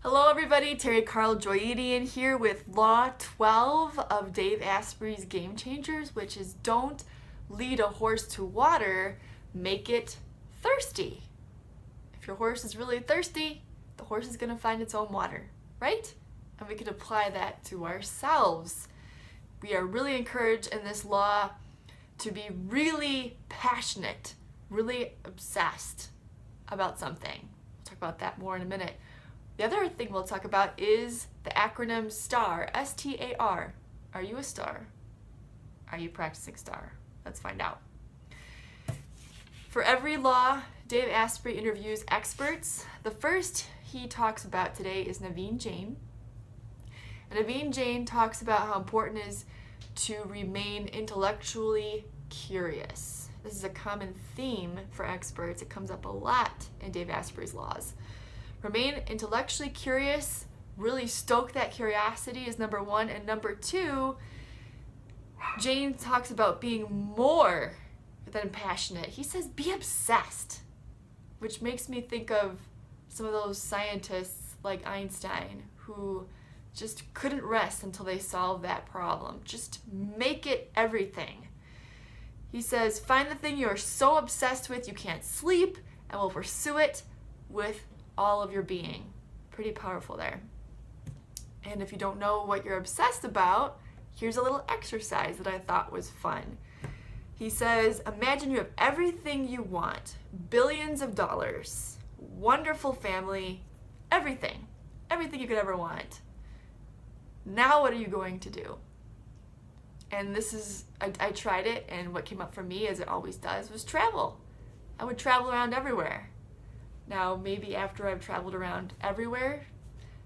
Hello everybody, Terry Carl Joyedian here with Law 12 of Dave Asprey's Game Changers, which is don't lead a horse to water, make it thirsty. If your horse is really thirsty, the horse is going to find its own water, right? And we can apply that to ourselves. We are really encouraged in this law to be really passionate, really obsessed about something. We'll talk about that more in a minute. The other thing we'll talk about is the acronym S.T.A.R, S-T-A.R. Are you a star? Are you practicing STAR? Let's find out. For every law, Dave Asprey interviews experts. The first he talks about today is Naveen Jain. And Naveen Jain talks about how important it is to remain intellectually curious. This is a common theme for experts. It comes up a lot in Dave Asprey's laws. Remain intellectually curious, really stoke that curiosity is number one. And number two, Jain talks about being more than passionate. He says be obsessed, which makes me think of some of those scientists like Einstein who just couldn't rest until they solved that problem. Just make it everything. He says, find the thing you are so obsessed with you can't sleep and will pursue it with all of your being. Pretty powerful there. And if you don't know what you're obsessed about, here's a little exercise that I thought was fun. He says, imagine you have everything you want, billions of dollars, wonderful family, everything you could ever want. Now what are you going to do? And this is, I tried it, and what came up for me, as it always does, was travel. I would travel around everywhere. Now, maybe after I've traveled around everywhere,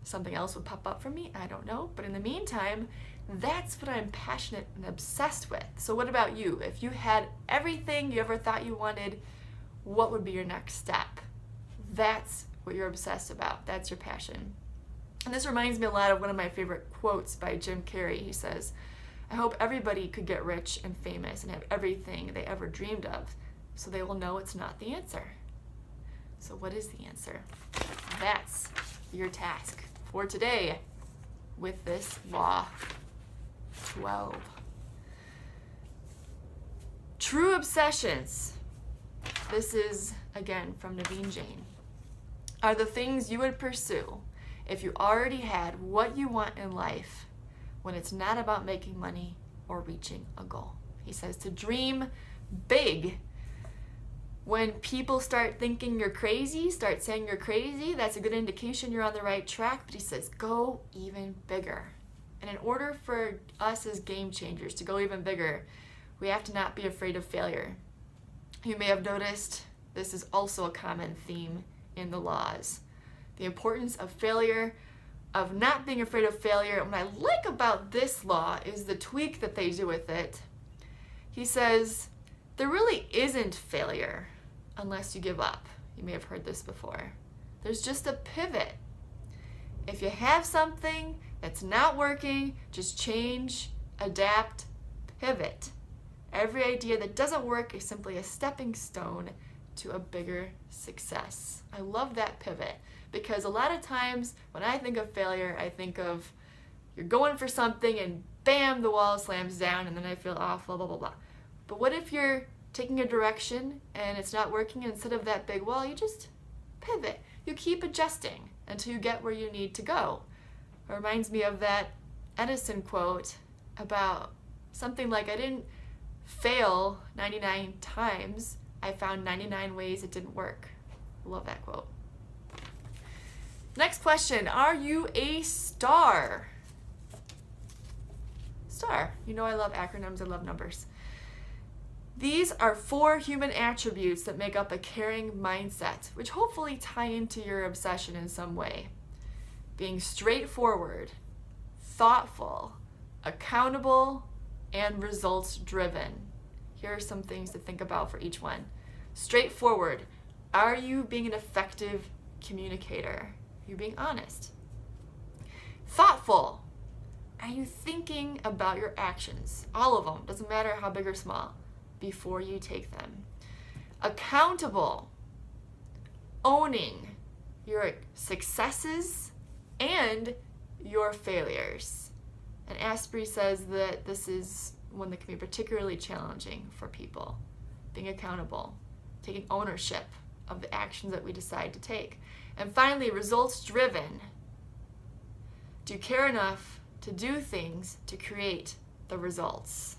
something else would pop up for me. I don't know. But in the meantime, that's what I'm passionate and obsessed with. So what about you? If you had everything you ever thought you wanted, what would be your next step? That's what you're obsessed about. That's your passion. And this reminds me a lot of one of my favorite quotes by Jim Carrey. He says, I hope everybody could get rich and famous and have everything they ever dreamed of, so they will know it's not the answer. So what is the answer? That's your task for today with this Law 12. True obsessions, this is again from Naveen Jain, are the things you would pursue if you already had what you want in life when it's not about making money or reaching a goal. He says to dream big. When people start thinking you're crazy, start saying you're crazy, that's a good indication you're on the right track. But he says, go even bigger. And in order for us as game changers to go even bigger, we have to not be afraid of failure. You may have noticed this is also a common theme in the laws. The importance of failure, of not being afraid of failure. And what I like about this law is the tweak that they do with it. He says, there really isn't failure unless you give up. You may have heard this before. There's just a pivot. If you have something that's not working, just change, adapt, pivot. Every idea that doesn't work is simply a stepping stone to a bigger success. I love that pivot because a lot of times when I think of failure, I think of you're going for something and bam, the wall slams down and then I feel awful, blah, blah, blah. But what if you're taking a direction and it's not working, and instead of that big wall, you just pivot. You keep adjusting until you get where you need to go. It reminds me of that Edison quote about something like, I didn't fail 99 times, I found 99 ways it didn't work. I love that quote. Next question, are you a STAR? STAR, you know I love acronyms, I love numbers. These are 4 human attributes that make up a caring mindset, which hopefully tie into your obsession in some way. Being straightforward, thoughtful, accountable, and results driven. Here are some things to think about for each one. Straightforward. Are you being an effective communicator? Are you being honest? Thoughtful. Are you thinking about your actions? All of them, doesn't matter how big or small, before you take them. Accountable. Owning your successes and your failures. And Asprey says that this is one that can be particularly challenging for people. Being accountable, taking ownership of the actions that we decide to take. And finally, results driven. Do you care enough to do things to create the results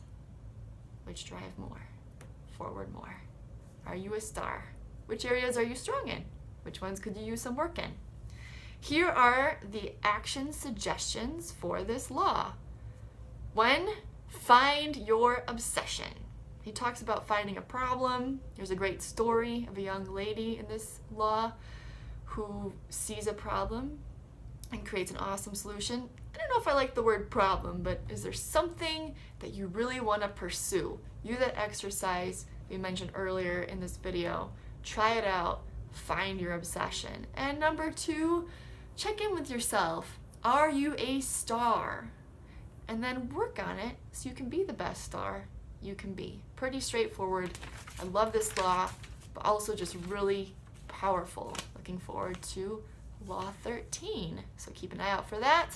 which drive more, forward more? Are you a star? Which areas are you strong in? Which ones could you use some work in? Here are the action suggestions for this law. 1, find your obsession. He talks about finding a problem. There's a great story of a young lady in this law who sees a problem and creates an awesome solution. I don't know if I like the word problem, but is there something that you really want to pursue? Use that exercise we mentioned earlier in this video. Try it out. Find your obsession. And number 2, check in with yourself. Are you a star? And then work on it so you can be the best star you can be. Pretty straightforward. I love this law, but also just really powerful. Looking forward to Law 13. So keep an eye out for that.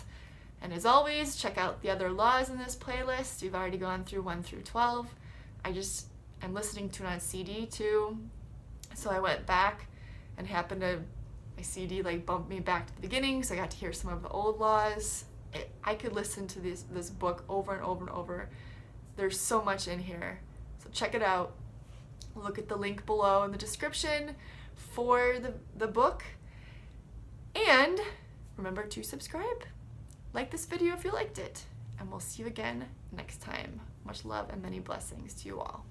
And as always, check out the other laws in this playlist. We've already gone through 1 through 12. I'm listening to it on CD too. So I went back and happened to, my CD like bumped me back to the beginning, so I got to hear some of the old laws. I could listen to this book over and over and over. There's so much in here. So check it out. Look at the link below in the description for the book. And remember to subscribe. Like this video if you liked it. And we'll see you again next time. Much love and many blessings to you all.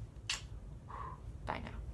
Bye now.